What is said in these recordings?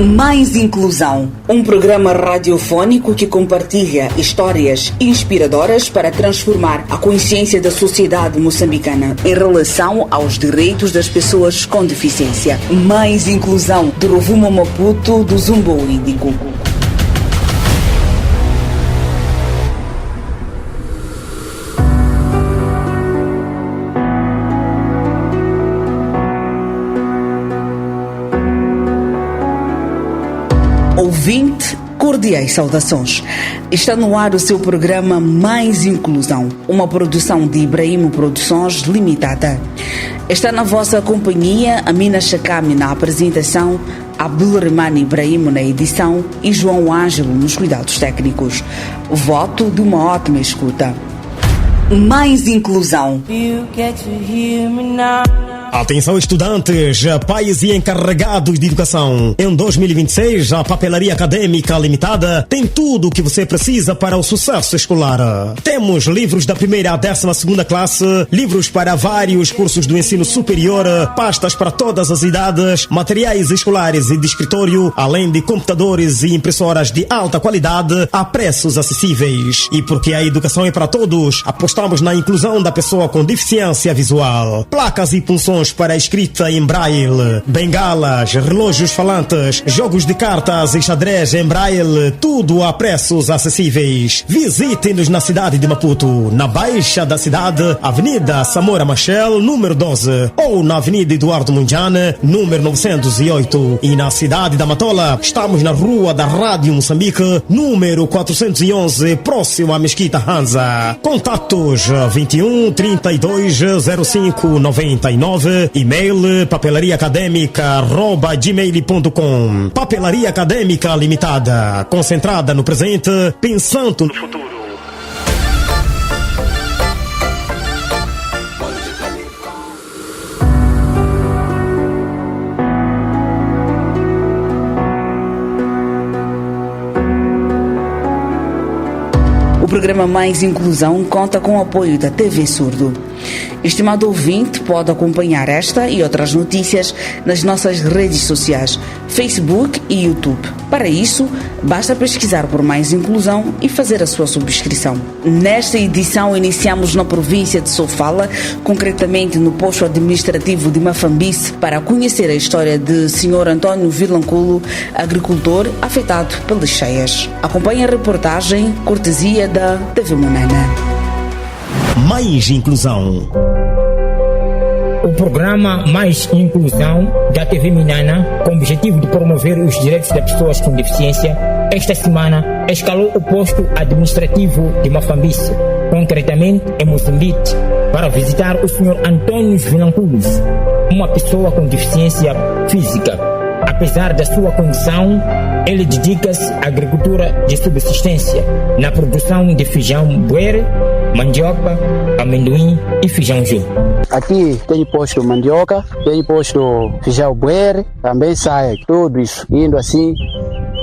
Mais Inclusão, um programa radiofônico que compartilha histórias inspiradoras para transformar a consciência da sociedade moçambicana em relação aos direitos das pessoas com deficiência. Mais Inclusão, do Rovuma Maputo, do Zumbo Índico. Ouvinte, cordiais saudações. Está no ar o seu programa Mais Inclusão, uma produção de Ibrahim Produções Limitada. Está na vossa companhia Amina Chakami na apresentação, Abdulrahman Ibrahim na edição e João Ângelo nos cuidados técnicos. Voto de uma ótima escuta. Mais Inclusão. Atenção estudantes, pais e encarregados de educação. Em 2026, a Papelaria Académica Limitada tem tudo o que você precisa para o sucesso escolar. Temos livros da primeira à 12ª classe, livros para vários cursos do ensino superior, pastas para todas as idades, materiais escolares e de escritório, além de computadores e impressoras de alta qualidade a preços acessíveis. E porque a educação é para todos, apostamos na inclusão da pessoa com deficiência visual. Placas e punções para a escrita em braille, bengalas, relógios falantes, jogos de cartas e xadrez em braille, tudo a preços acessíveis. Visite-nos na cidade de Maputo, na Baixa da cidade, Avenida Samora Machel, número 12, ou na Avenida Eduardo Mundiane, número 908. E na cidade da Matola, estamos na Rua da Rádio Moçambique, número 411, próximo à Mesquita Hanza. Contatos 21 32 05 99. E-mail papelariaacademica@gmail.com. Papelaria Académica Limitada, concentrada no presente, pensando no futuro. O programa Mais Inclusão conta com o apoio da TV Surdo. Estimado ouvinte, pode acompanhar esta e outras notícias nas nossas redes sociais, Facebook e YouTube. Para isso, basta pesquisar por Mais Inclusão e fazer a sua subscrição. Nesta edição, iniciamos na província de Sofala, concretamente no posto administrativo de Mafambice, para conhecer a história de Sr. António Vilanculo, agricultor afetado pelas cheias. Acompanhe a reportagem, cortesia da TV Munana. Mais Inclusão. O programa Mais Inclusão da TV Minana, com o objetivo de promover os direitos das pessoas com deficiência, esta semana escalou o posto administrativo de Mafambice, concretamente em Moçambique, para visitar o Sr. António Vilanculo, uma pessoa com deficiência física. Apesar da sua condição, ele dedica-se à agricultura de subsistência, na produção de feijão buere, mandioca, amendoim e feijão ju. Aqui tem posto mandioca, tem posto feijão buere, também sai tudo isso, indo assim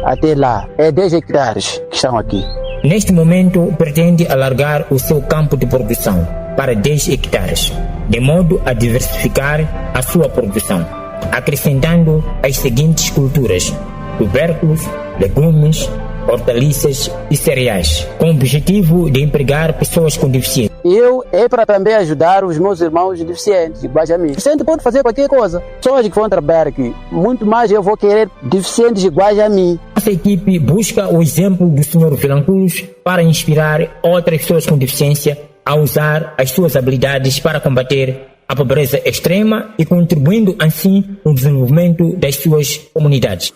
até lá. É 10 hectares que estão aqui. Neste momento, pretende alargar o seu campo de produção para 10 hectares, de modo a diversificar a sua produção, acrescentando as seguintes culturas: tubérculos, legumes, hortaliças e cereais, com o objetivo de empregar pessoas com deficiência. Eu é para também ajudar os meus irmãos deficientes, iguais a mim. Deficiente pode fazer qualquer coisa. Pessoas que vão trabalhar aqui, muito mais eu vou querer deficientes iguais a mim. Nossa equipe busca o exemplo do Sr. Vilanculo para inspirar outras pessoas com deficiência a usar as suas habilidades para combater a pobreza extrema e contribuindo assim no desenvolvimento das suas comunidades.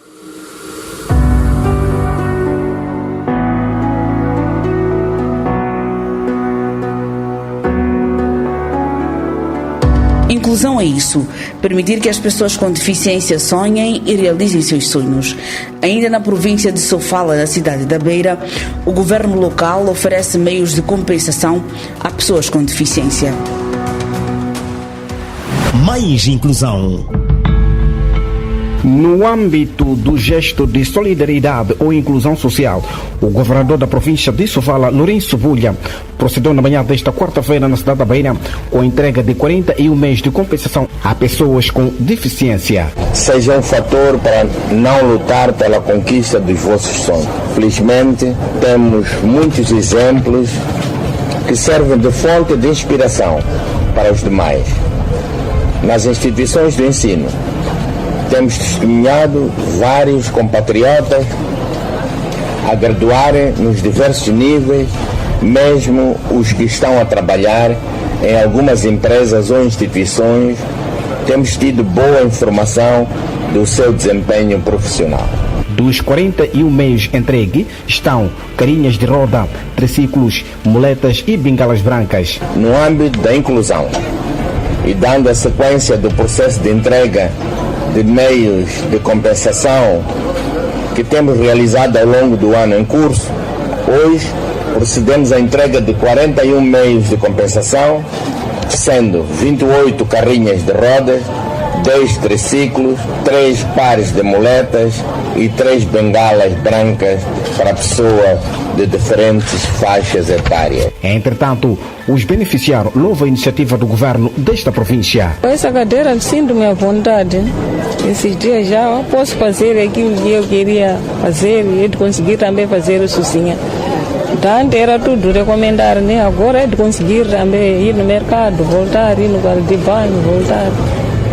Inclusão é isso, permitir que as pessoas com deficiência sonhem e realizem seus sonhos. Ainda na província de Sofala, na cidade da Beira, o governo local oferece meios de compensação a pessoas com deficiência. Mais Inclusão. No âmbito do gesto de solidariedade ou inclusão social, o governador da província de Sofala, Lourenço Bulha, procedeu na manhã desta quarta-feira na cidade da Beira com a entrega de 41 meses de compensação a pessoas com deficiência. Seja um fator para não lutar pela conquista dos vossos sonhos. Felizmente, temos muitos exemplos que servem de fonte de inspiração para os demais. Nas instituições do ensino, temos testemunhado vários compatriotas a graduarem nos diversos níveis, mesmo os que estão a trabalhar em algumas empresas ou instituições, temos tido boa informação do seu desempenho profissional. Dos 41 meios entregue estão carinhas de roda, triciclos, muletas e bengalas brancas. No âmbito da inclusão e dando a sequência do processo de entrega de meios de compensação que temos realizado ao longo do ano em curso, hoje procedemos à entrega de 41 meios de compensação, sendo 28 carrinhas de rodas, 2 triciclos, 3 pares de muletas e 3 bengalas brancas para pessoas de diferentes faixas etárias. Entretanto, os beneficiários louvam a iniciativa do governo desta província. Essa cadeira sinto-me à vontade. Esses dias já eu posso fazer aquilo que eu queria fazer e de conseguir também fazer sozinha. Antes era tudo recomendar, né? Agora é de conseguir também ir no mercado, voltar, ir no quarto de banho, voltar.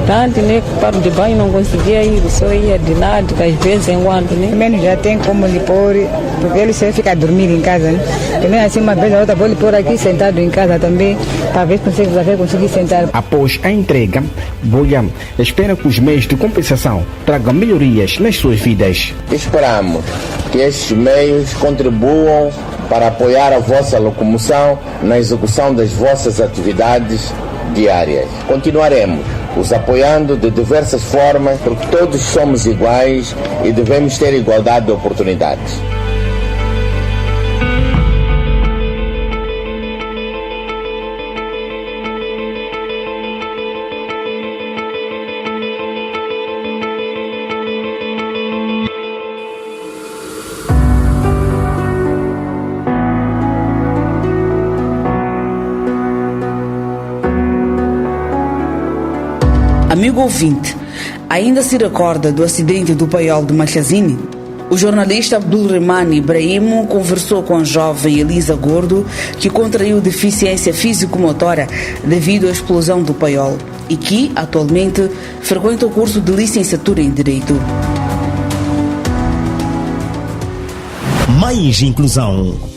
Antes, né, para o de banho não conseguia ir, só ia de náutica, às vezes em quando, né? Menos já tem como lhe pôr, porque ele só fica a dormir em casa, né? Também assim uma vez a outra vou lhe pôr aqui sentado em casa também, talvez conseguir sentar. Após a entrega, Bulha espera que os meios de compensação tragam melhorias nas suas vidas. Esperamos que estes meios contribuam para apoiar a vossa locomoção na execução das vossas atividades diárias. Continuaremos os apoiando de diversas formas, porque todos somos iguais e devemos ter igualdade de oportunidades. Amigo ouvinte, ainda se recorda do acidente do Paiol de Machazine? O jornalista Abdulrahman Ibrahim conversou com a jovem Elisa Gordo, que contraiu deficiência físico-motora devido à explosão do Paiol e que, atualmente, frequenta o curso de licenciatura em Direito. Mais inclusão.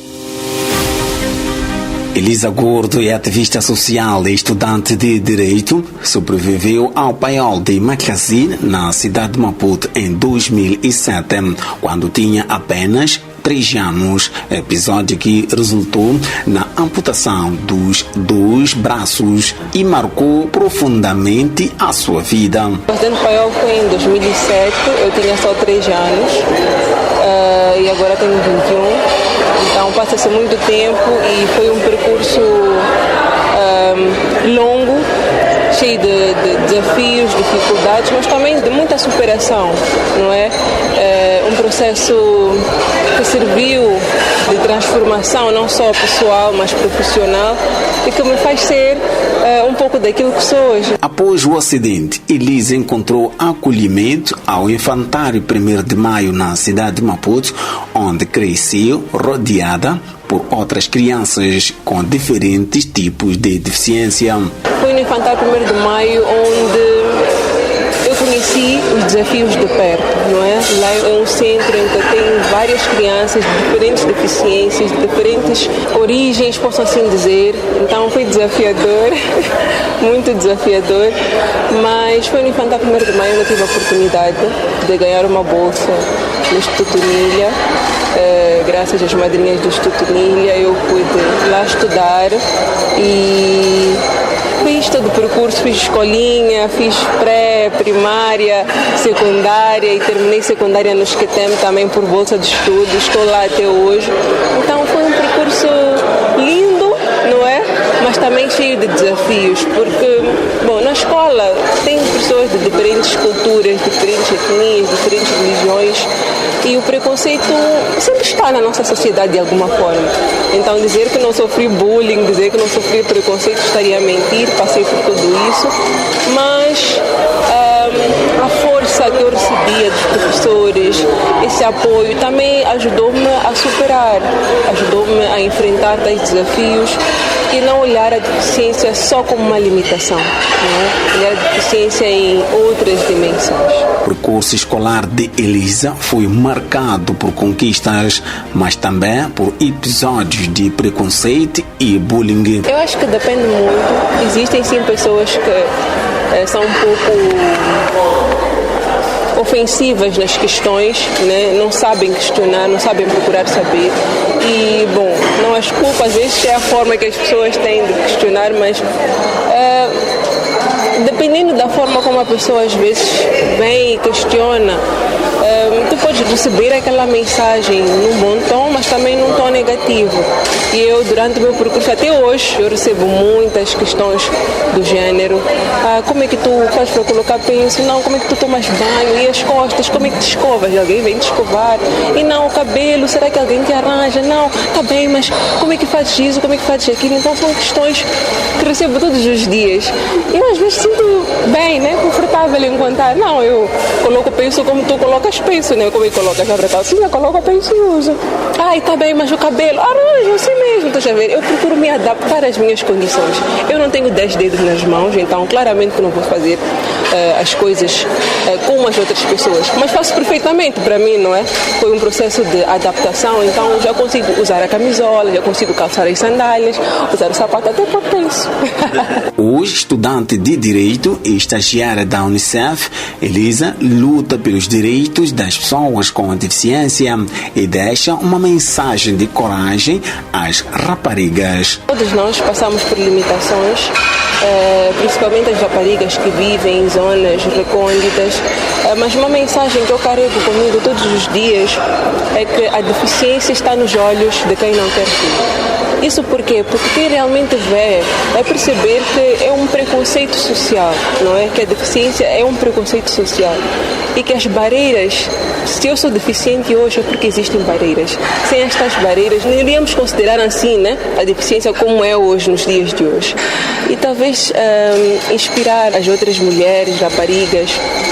Elisa Gordo é ativista social e estudante de Direito. Sobreviveu ao Paiol de Machazine, na cidade de Maputo, em 2007, quando tinha apenas 3 anos, episódio que resultou na amputação dos 2 braços e marcou profundamente a sua vida. O acidente do Paiol foi em 2007, eu tinha só 3 anos e agora tenho 21. Então passa-se muito tempo e foi um percurso longo, cheio de desafios, dificuldades, mas também de muita superação, não é? Um processo que serviu de transformação, não só pessoal, mas profissional, e que me faz ser um pouco daquilo que sou hoje. Após o acidente, Elisa encontrou acolhimento ao Infantário 1º de Maio na cidade de Maputo, onde cresceu rodeada por outras crianças com diferentes tipos de deficiência. Foi no Infantário 1º de Maio onde eu conheci os desafios de perto, não é? Lá é um centro em que tem várias crianças de diferentes deficiências, de diferentes origens, posso assim dizer. Então foi desafiador, muito desafiador, mas foi no Infantário 1º de Maio que eu tive a oportunidade de ganhar uma bolsa no Instituto Nília. Graças às madrinhas do Instituto Nília eu pude lá estudar e fiz todo o percurso, fiz escolinha, fiz pré, primária, secundária e terminei secundária no Esquetem também por bolsa de estudo, estou lá até hoje. Então foi um percurso lindo, não é? Mas mas também cheio de desafios, porque, bom, na escola tem pessoas de diferentes culturas, diferentes etnias, diferentes religiões, e o preconceito sempre está na nossa sociedade de alguma forma. Então dizer que não sofri bullying, dizer que não sofri preconceito estaria a mentir, passei por tudo isso, mas a força que eu recebia dos professores, esse apoio também ajudou-me a superar, ajudou-me a enfrentar tais desafios e não olhar a deficiência só como uma limitação, né? Olhar a deficiência em outras dimensões. O percurso escolar de Elisa foi marcado por conquistas, mas também por episódios de preconceito e bullying. Eu acho que depende muito. Existem sim pessoas que são um pouco ofensivas nas questões, né? Não sabem questionar, não sabem procurar saber. E, bom, não as culpo, às vezes é a forma que as pessoas têm de questionar, mas dependendo da forma como a pessoa às vezes vem e questiona, tu podes receber aquela mensagem num bom tom, mas também num tom negativo. E eu, durante o meu percurso, até hoje, eu recebo muitas questões do gênero. Como é que tu fazes para colocar penso? Não, como é que tu tomas banho? E as costas? Como é que te escovas? Alguém vem te escovar? E não, o cabelo, será que alguém te arranja? Não, tá bem, mas como é que fazes isso? Como é que fazes aquilo? Então são questões que recebo todos os dias. E eu às vezes sinto bem, né? Confortável em contar. Não, eu coloco penso como tu colocas penso, né? Como é que colocas a calcinha? Coloco penso e uso. Ai, tá bem, mas o cabelo? Arranjo, assim mesmo. Então, já ver, eu procuro me adaptar às minhas condições. Eu não tenho 10 dedos nas mãos, então claramente que não vou fazer as coisas como as outras pessoas. Mas faço perfeitamente, para mim, não é? Foi um processo de adaptação, então já consigo usar a camisola, já consigo calçar as sandálias, usar o sapato até para penso. Hoje, estudante de Direito e estagiária da Unicef, Elisa luta pelos direitos das pessoas com deficiência e deixa uma mensagem de coragem às raparigas. Todos nós passamos por limitações, principalmente as raparigas que vivem em zonas recônditas, mas uma mensagem que eu carrego comigo todos os dias é que a deficiência está nos olhos de quem não quer ver. Isso por quê? Porque quem realmente vê vai perceber que é um preconceito social, não é? Que a deficiência é um preconceito social e que as barreiras, se eu sou deficiente hoje é porque existem barreiras. Sem estas barreiras, não iríamos considerar assim, né? A deficiência como é hoje, nos dias de hoje. E talvez inspirar as outras mulheres, raparigas,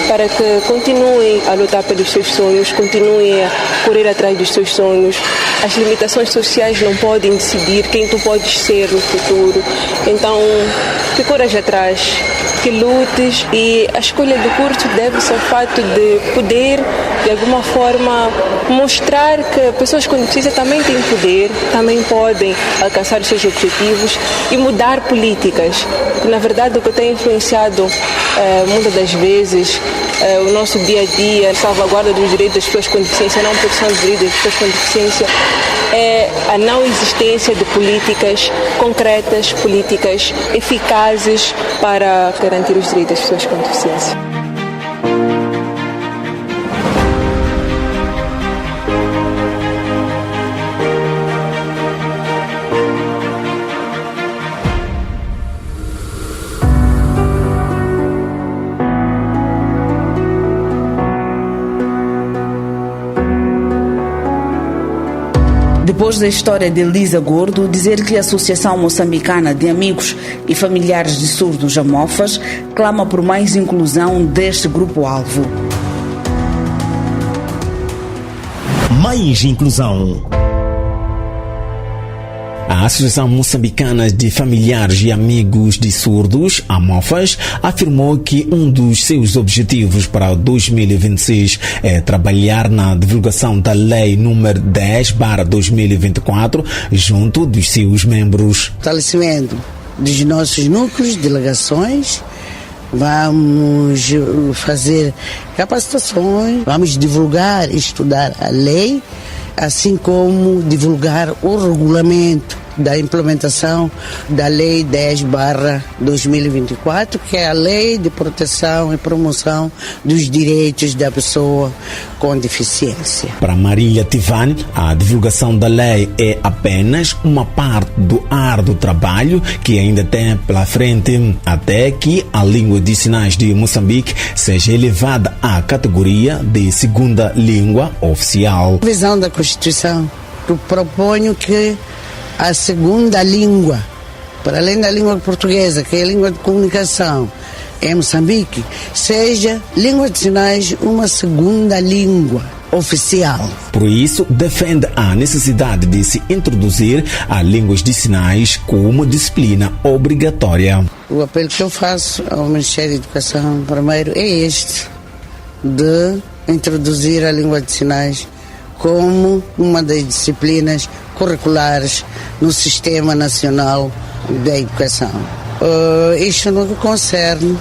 para que continuem a lutar pelos seus sonhos, continuem a correr atrás dos seus sonhos. As limitações sociais não podem decidir quem tu podes ser no futuro. Então, que corras atrás, que lutes, e a escolha do curso deve-se ao fato de poder, de alguma forma, mostrar que pessoas com deficiência também têm poder, também podem alcançar os seus objetivos e mudar políticas. Na verdade, o que tem influenciado muitas das vezes o nosso dia a dia, a salvaguarda dos direitos das pessoas com deficiência, não proteção dos direitos das pessoas com deficiência, é a não existência de políticas concretas, políticas eficazes para garantir os direitos das pessoas com deficiência. Depois da história de Elisa Gordo, dizer que a Associação Moçambicana de Amigos e Familiares de Surdos AMOFAS clama por mais inclusão deste grupo-alvo. Mais inclusão. A Associação Moçambicana de Familiares e Amigos de Surdos, AMOFAS, afirmou que um dos seus objetivos para 2026 é trabalhar na divulgação da Lei número 10/2024 junto dos seus membros. Fortalecimento dos nossos núcleos, delegações, vamos fazer capacitações, vamos divulgar e estudar a lei, assim como divulgar o regulamento da implementação da Lei 10/2024, que é a Lei de Proteção e Promoção dos Direitos da Pessoa com Deficiência. Para Marília Tivani, a divulgação da lei é apenas uma parte do árduo trabalho que ainda tem pela frente até que a língua de sinais de Moçambique seja elevada à categoria de segunda língua oficial. A visão da Constituição, eu proponho que a segunda língua, para além da língua portuguesa, que é a língua de comunicação em Moçambique, seja língua de sinais uma segunda língua oficial. Por isso, defende a necessidade de se introduzir a línguas de sinais como disciplina obrigatória. O apelo que eu faço ao Ministério da Educação, primeiro, é este, de introduzir a língua de sinais como uma das disciplinas curriculares no Sistema Nacional da Educação. Isto no que concerne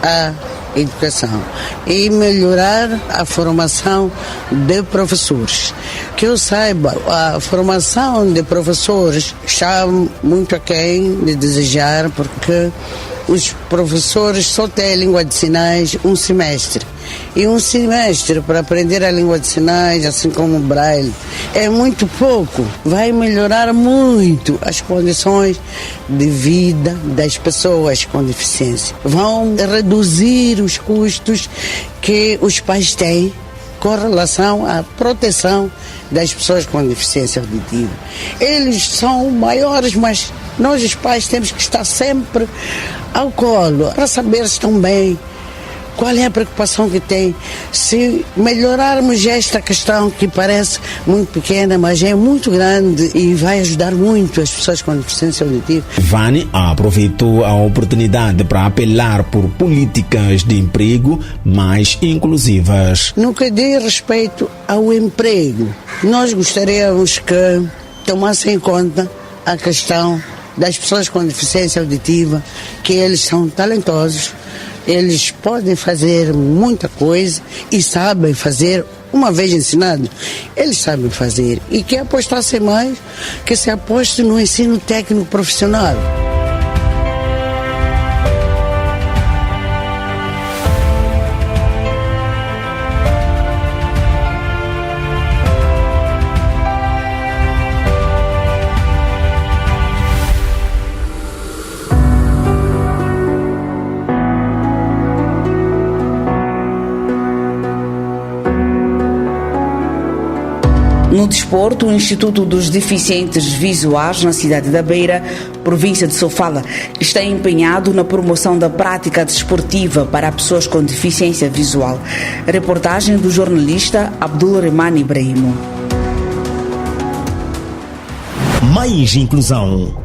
à educação e melhorar a formação de professores. Que eu saiba, a formação de professores está muito aquém de desejar, porque os professores só têm a língua de sinais um semestre. E um semestre para aprender a língua de sinais, assim como o Braille, é muito pouco. Vai melhorar muito as condições de vida das pessoas com deficiência. Vão reduzir os custos que os pais têm com relação à proteção das pessoas com deficiência auditiva. Eles são maiores, mas nós, os pais, temos que estar sempre ao colo para saber se estão bem. Qual é a preocupação que tem? Se melhorarmos esta questão, que parece muito pequena, mas é muito grande e vai ajudar muito as pessoas com deficiência auditiva. Vani aproveitou a oportunidade para apelar por políticas de emprego mais inclusivas. No que diz respeito ao emprego, nós gostaríamos que tomassem em conta a questão das pessoas com deficiência auditiva, que eles são talentosos, eles podem fazer muita coisa e sabem fazer, uma vez ensinado, eles sabem fazer. E que apostassem mais, que se aposte no ensino técnico profissional. No desporto, o Instituto dos Deficientes Visuais na cidade da Beira, província de Sofala, está empenhado na promoção da prática desportiva para pessoas com deficiência visual. A reportagem do jornalista Abdul Rehman Ibrahimo. Mais inclusão.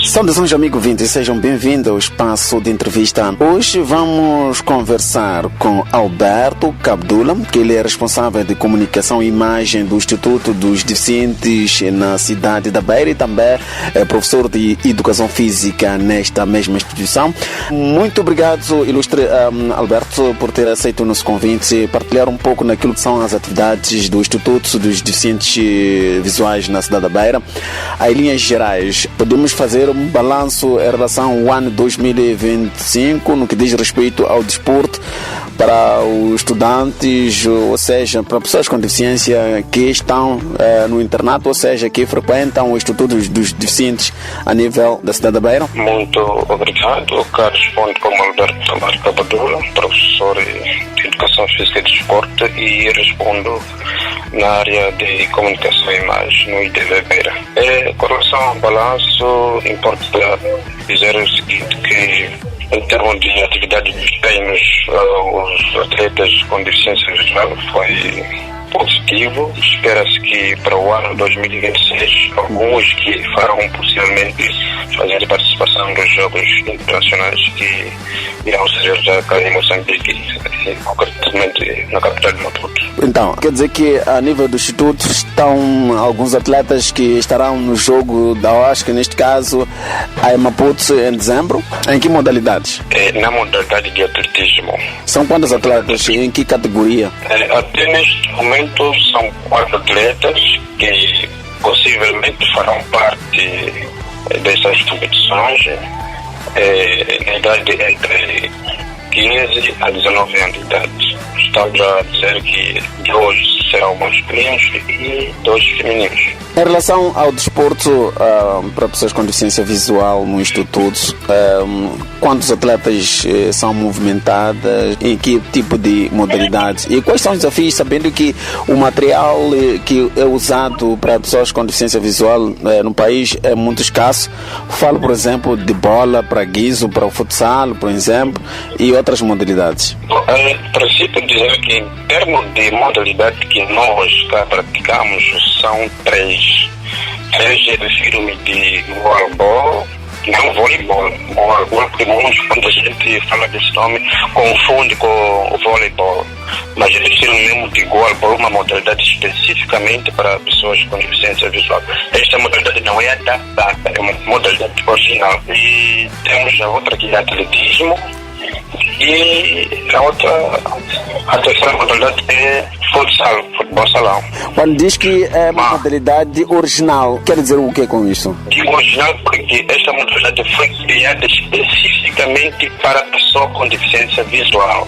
Saudações, amigos ouvintes, sejam bem-vindos ao espaço de entrevista. Hoje vamos conversar com Alberto Cabdula, que ele é responsável de comunicação e imagem do Instituto dos Deficientes na cidade da Beira e também é professor de educação física nesta mesma instituição. Muito obrigado, ilustre Alberto, por ter aceito o nosso convite e partilhar um pouco naquilo que são as atividades do Instituto dos Deficientes Visuais na cidade da Beira. Em linhas gerais, podemos fazer um balanço em relação ao ano 2025 no que diz respeito ao desporto para os estudantes, ou seja, para pessoas com deficiência que estão no internato, ou seja, que frequentam o Instituto dos Deficientes a nível da cidade da Beira? Muito obrigado. Eu respondo como Alberto Cabdula, professor de Educação Física e Desporto, e respondo na área de comunicação e imagem no IDV Beira. Com relação ao balanço, importa dizer o seguinte, que em termos de atividade dos treinos, os atletas com deficiência visual foi positivo. Espera-se que para o ano 2026, alguns que farão possivelmente fazer participação dos Jogos Internacionais que irão ser realizados em Moçambique, concretamente na capital de Maputo. Então, quer dizer que a nível do Instituto estão alguns atletas que estarão no jogo da OASC, neste caso, em Maputo, em dezembro. Em que modalidades? Na modalidade de atletismo. São quantos atletas? Em que categoria? Até neste momento são 4 atletas que possivelmente farão parte dessas competições na idade entre 15 a 19 anos de idade. Estamos a dizer que de hoje serão masculinos e 2 femininos. Em relação ao desporto para pessoas com deficiência visual no Instituto, quantos atletas são movimentadas, em que tipo de modalidades e quais são os desafios, sabendo que o material que é usado para pessoas com deficiência visual no país é muito escasso? Falo, por exemplo, de bola para guiso, para o futsal, por exemplo, e outras modalidades. Preciso dizer que em termos de modalidade que nós cá praticamos são 3. Eu refiro-me de voleibol, não voleibol, porque quando a gente fala desse nome confunde com o voleibol, mas eu refiro-me mesmo de voleibol, uma modalidade especificamente para pessoas com deficiência visual. Esta modalidade não é adaptada, é uma modalidade original. E temos a outra que é atletismo, e a terceira modalidade é futsal, futebol salão. Quando diz que é uma modalidade original, quer dizer o que com isso? Digo original porque esta modalidade foi criada especificamente para a pessoa com deficiência visual.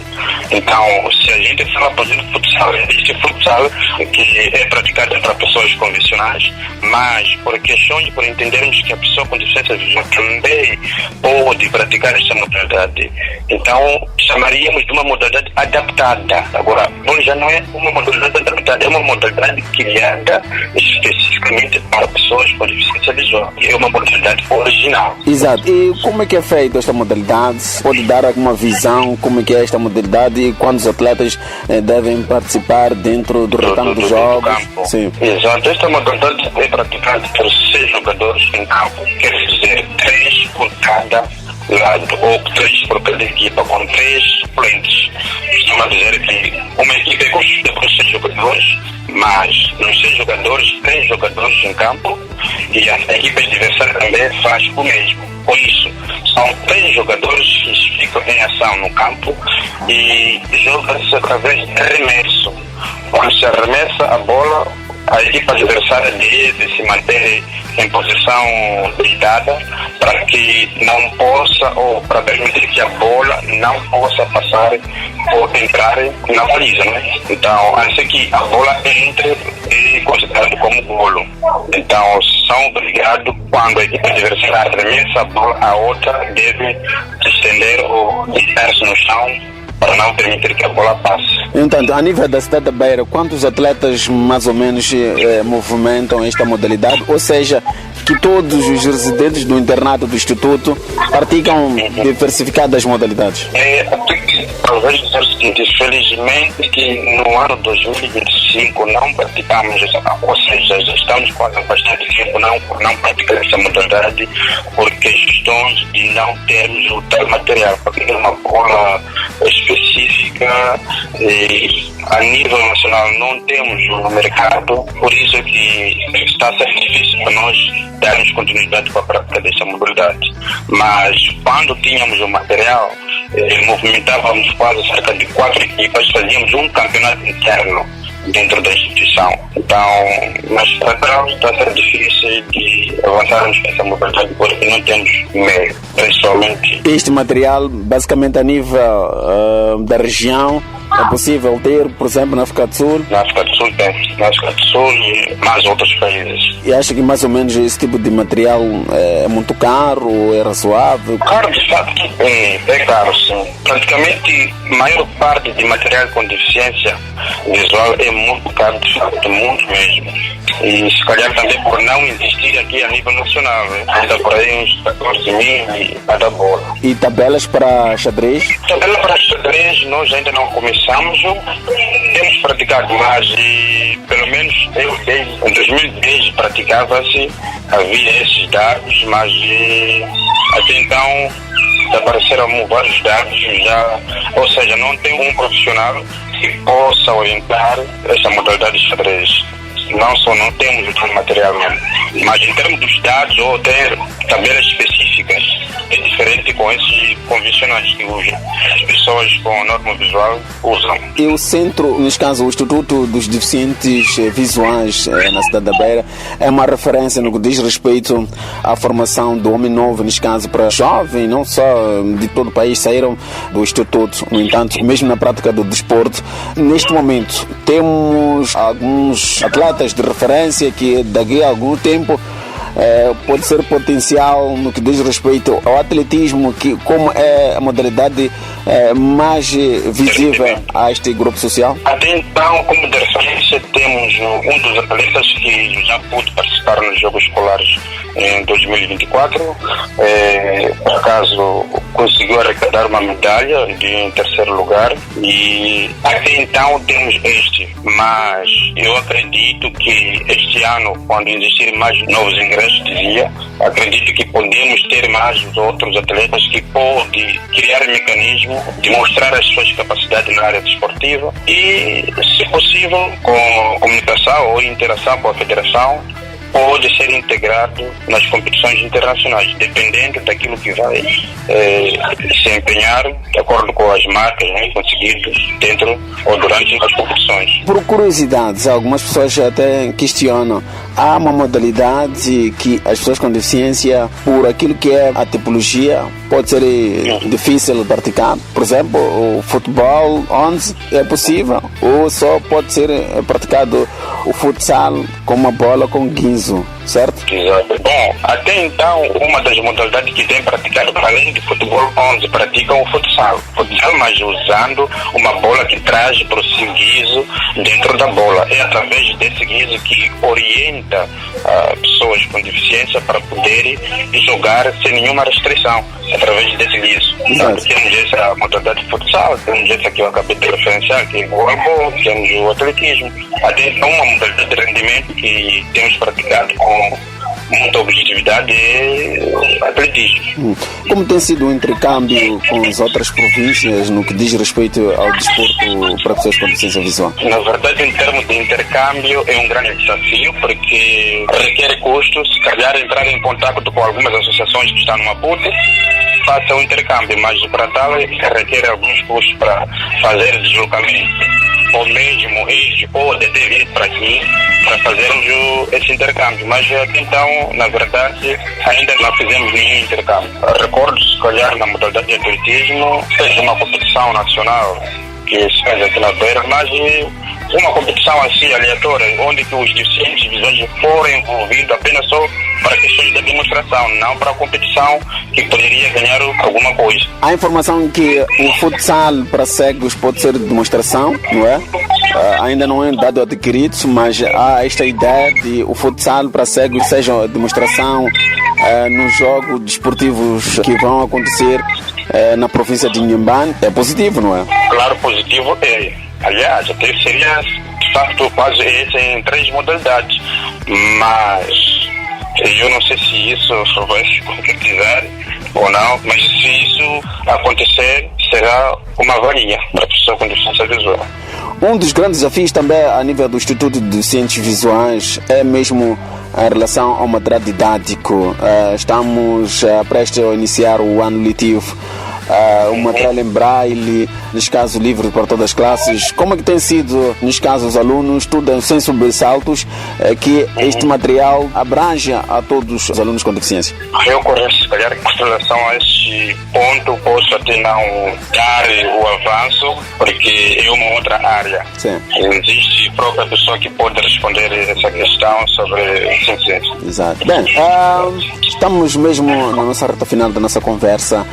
Então, se a gente fala, por exemplo, futsal, existe futsal que é praticado para pessoas convencionais, mas por questões, por entendermos que a pessoa com deficiência visual também pode praticar esta modalidade, então chamaríamos de uma modalidade adaptada. Agora, já não é uma modalidade adaptada, é uma modalidade criada especificamente para pessoas com deficiência visual. É uma modalidade original. Exato. E como é que é feita esta modalidade? Pode dar alguma visão como é que é esta modalidade e quando os atletas devem participar dentro do retanto dos jogos? Sim. Exato. Esta modalidade é praticada por 6 jogadores em campo. Quer dizer, 3 por cada lado, ou 3 por cada equipa, com 3 suplentes. Estamos a dizer que uma equipa é constituída por 6 jogadores, mas nos 6 jogadores, 3 jogadores em campo, e a equipe adversária também faz o mesmo. Por isso, são 3 jogadores que ficam em ação no campo e jogam-se através de arremesso. Quando se arremessa a bola, a equipe adversária deve se manter em posição deitada para que não possa, ou para permitir que a bola não possa passar ou entrar na baliza, né? Então, antes que a bola entre, é considerado como golo. Então, são obrigados, quando a equipe adversária arremessa a bola, a outra deve estender ou deitar-se no chão para não permitir que a bola passe. Entanto, a nível da cidade da Beira, quantos atletas mais ou menos movimentam esta modalidade? Ou seja, que todos os residentes do internato do Instituto praticam diversificadas modalidades? Talvez dizer o seguinte, felizmente que no ano 2025 não praticamos, ou seja, já estamos quase há bastante tempo não praticamos essa modalidade por questões de não termos o tal material, porque é uma bola específica e a nível nacional não temos no mercado, por isso que está sendo difícil para nós darmos continuidade para a prática dessa modalidade. Mas quando tínhamos o material, movimentávamos quase cerca de 4 equipas, fazíamos um campeonato interno dentro da instituição. Então, mas para trás está sendo difícil de avançarmos com essa modalidade porque não temos meio, principalmente. Este material, basicamente a nível da região, é possível ter, por exemplo, na África do Sul? Na África do Sul tem, na África do Sul e mais outros países. E acha que mais ou menos esse tipo de material é muito caro ou é razoável? Caro, de facto, é caro, sim. Praticamente, a maior parte de material com deficiência visual é muito caro, de facto, muito mesmo. E se calhar também por não existir aqui a nível nacional, né? Ainda por aí uns 14 mil e cada bola. E tabelas para xadrez? Tabela para xadrez nós ainda não começamos, temos praticado, mas pelo menos em 2010 praticava-se, havia esses dados, mas até então apareceram vários dados já, ou seja, não tem um profissional que possa orientar essa modalidade de xadrez. Não temos o material mesmo. Mas em termos dos dados ou ter tabelas específicas, é difícil. diferente com esses convencionais que as pessoas com norma visual usam. E o centro, neste caso o Instituto dos Deficientes Visuais na cidade da Beira, é uma referência no que diz respeito à formação do homem novo, neste caso para jovens, não só de todo o país, saíram do Instituto. No entanto, mesmo na prática do desporto, neste momento temos alguns atletas de referência que daqui a algum tempo pode ser potencial no que diz respeito ao atletismo, que como é a modalidade mais visível a este grupo social? Até então, como de referência, temos um dos atletas que já pôde participar nos Jogos Escolares em 2024. Por acaso, conseguiu arrecadar uma medalha em terceiro lugar, e até então temos este. Mas eu acredito que este ano, quando existirem mais novos ingressos, acredito que podemos ter mais outros atletas que podem criar mecanismo de mostrar as suas capacidades na área desportiva e, se possível, com comunicação ou interação com a federação, pode ser integrado nas competições internacionais, dependendo daquilo que vai se empenhar, de acordo com as marcas conseguidas dentro ou durante as competições. Por curiosidades, algumas pessoas até questionam, há uma modalidade que as pessoas com deficiência, por aquilo que é a tipologia, pode ser difícil praticar. Por exemplo, o futebol 11 é possível, ou só pode ser praticado o futsal com uma bola com guinzo, certo? Exato. Bom, até então, uma das modalidades que tem praticado, além de futebol 11, praticam o futsal, mas usando uma bola que traz para o seu guizo dentro da bola. É através desse guizo que orienta pessoas com deficiência para poderem jogar sem nenhuma restrição, através desse guizo. Temos essa modalidade de futsal, temos essa que eu acabei de referenciar, que é o handball, temos o atletismo. Até então, uma modalidade de rendimento que temos praticado com muita objetividade é atletismo. Como tem sido o intercâmbio com as outras províncias no que diz respeito ao desporto para pessoas com deficiência visual? Na verdade, em termos de intercâmbio, é um grande desafio, porque requer custos. Se calhar entrar em contato com algumas associações que estão no Maputo, faça o intercâmbio, mas para tal requer alguns custos para fazer deslocamento, ou mesmo ir ou de vir para aqui para fazermos esse intercâmbio. Mas até então, na verdade, ainda não fizemos nenhum intercâmbio. Recordo, se calhar, na modalidade de atletismo, fez uma competição nacional que se faz aqui na Beira, mas uma competição assim aleatória, onde que os deficientes visuais foram envolvidos apenas só para questões da demonstração, não para a competição que poderia ganhar alguma coisa. Há informação que o futsal para cegos pode ser de demonstração, não é? Ainda não é dado adquirido, mas há esta ideia de o futsal para cegos seja demonstração nos jogos desportivos que vão acontecer na província de Inhambane. É positivo, não é? Claro, positivo é. Aliás, até seria de facto quase esse em 3 modalidades, mas eu não sei se isso vai se concretizar ou não, mas se isso acontecer, será uma valia para a pessoa com deficiência visual. Um dos grandes desafios também a nível do Instituto de Deficientes Visuais é mesmo em relação ao material didático. Estamos prestes a iniciar o ano letivo. O material em braille, neste caso livre para todas as classes. Como é que tem sido, neste caso, os alunos estudam sem sobressaltos, que este material abrange a todos os alunos com deficiência? Eu conheço, se calhar, com relação a esse ponto, posso até não dar o avanço, porque é uma outra área. Sim. Existe a própria pessoa que pode responder essa questão sobre deficiência. Exato. Bem, estamos mesmo na nossa reta final da nossa conversa.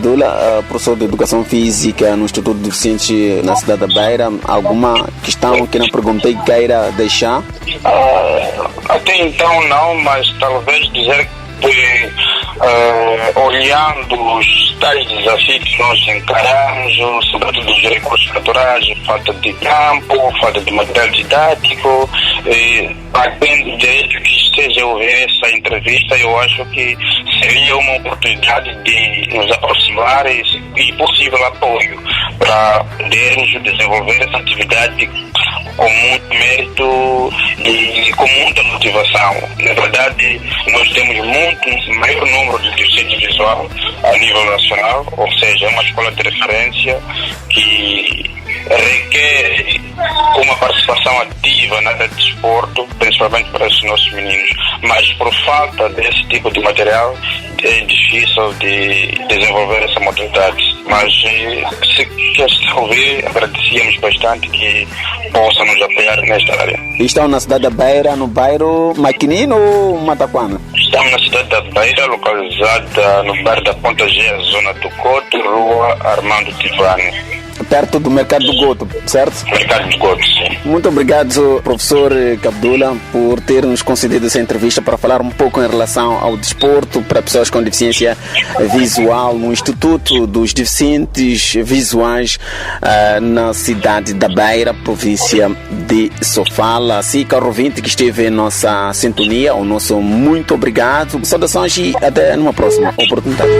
Abdullah, professor de Educação Física no Instituto de Deficientes na cidade da Beira, alguma questão que não perguntei queira deixar? Até então não, mas talvez dizer que olhando os tais desafios que nós encaramos, sobretudo dos recursos naturais, falta de campo, falta de material didático, atendo direito que esteja a ouvir essa entrevista, eu acho que seria uma oportunidade de nos aproximar e possível apoio para podermos desenvolver essa atividade com muito mérito e com muita motivação. Na verdade, nós temos maior número de deficiente visual a nível nacional, ou seja, é uma escola de referência que requer uma participação ativa na área de desporto, principalmente para os nossos meninos. Mas por falta desse tipo de material, é difícil de desenvolver essa modalidade. Mas se quer se ouvir, agradecíamos bastante que possa nos apoiar nesta área. Estão na cidade da Beira, no bairro Maquinino ou Mataquana? Estamos na cidade da Beira, localizada no bairro da Ponta G, zona do Couto, rua Armando Tivani. Perto do Mercado do Goto, certo? Mercado do Goto, sim. Muito obrigado, professor Cabdula, por ter nos concedido essa entrevista para falar um pouco em relação ao desporto para pessoas com deficiência visual no Instituto dos Deficientes Visuais na cidade da Beira, província de Sofala. Assim, caro ouvinte que esteve em nossa sintonia, o nosso muito obrigado. Saudações e até numa próxima oportunidade.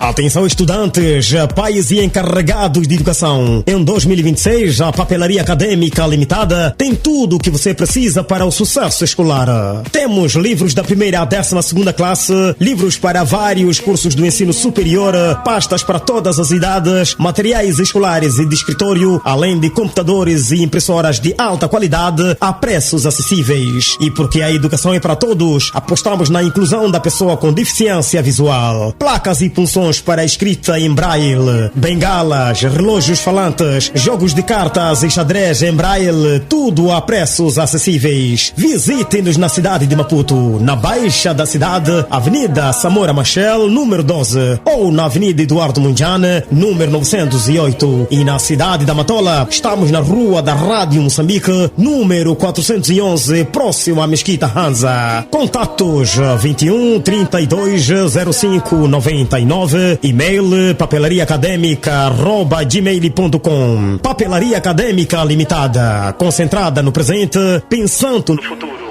Atenção estudantes, pais e encarregados de educação. Em 2026, a Papelaria Académica Limitada tem tudo o que você precisa para o sucesso escolar. Temos livros da primeira à 12ª classe, livros para vários cursos do ensino superior, pastas para todas as idades, materiais escolares e de escritório, além de computadores e impressoras de alta qualidade a preços acessíveis. E porque a educação é para todos, apostamos na inclusão da pessoa com deficiência visual. Placas e punções para escrita em braille, bengalas, relógios falantes, jogos de cartas e xadrez em braille, tudo a preços acessíveis. Visite-nos na cidade de Maputo, na Baixa da cidade, Avenida Samora Machel, número 12, ou na Avenida Eduardo Mundiane, número 908. E na cidade da Matola, estamos na Rua da Rádio Moçambique, número 411, próximo à Mesquita Hanza. Contatos 21 32 05 99, e-mail papelariaacademica@gmail.com. Papelaria Académica Limitada, concentrada no presente, pensando no futuro.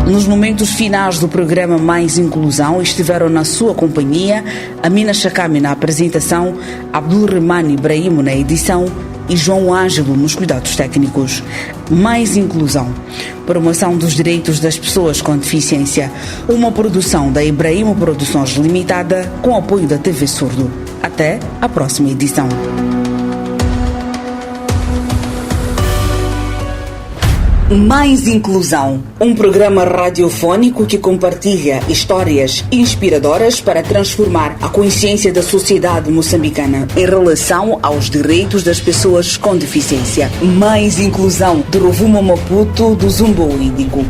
Nos momentos finais do programa Mais Inclusão, estiveram na sua companhia Amina Chakami na apresentação, Abdulrahman Ibrahim na edição e João Ângelo nos cuidados técnicos. Mais Inclusão, promoção dos direitos das pessoas com deficiência. Uma produção da Ibrahim Produções Limitada com apoio da TV Surdo. Até a próxima edição. Mais Inclusão, um programa radiofônico que compartilha histórias inspiradoras para transformar a consciência da sociedade moçambicana em relação aos direitos das pessoas com deficiência. Mais Inclusão, do Rovuma Maputo, do Zumbo Índico.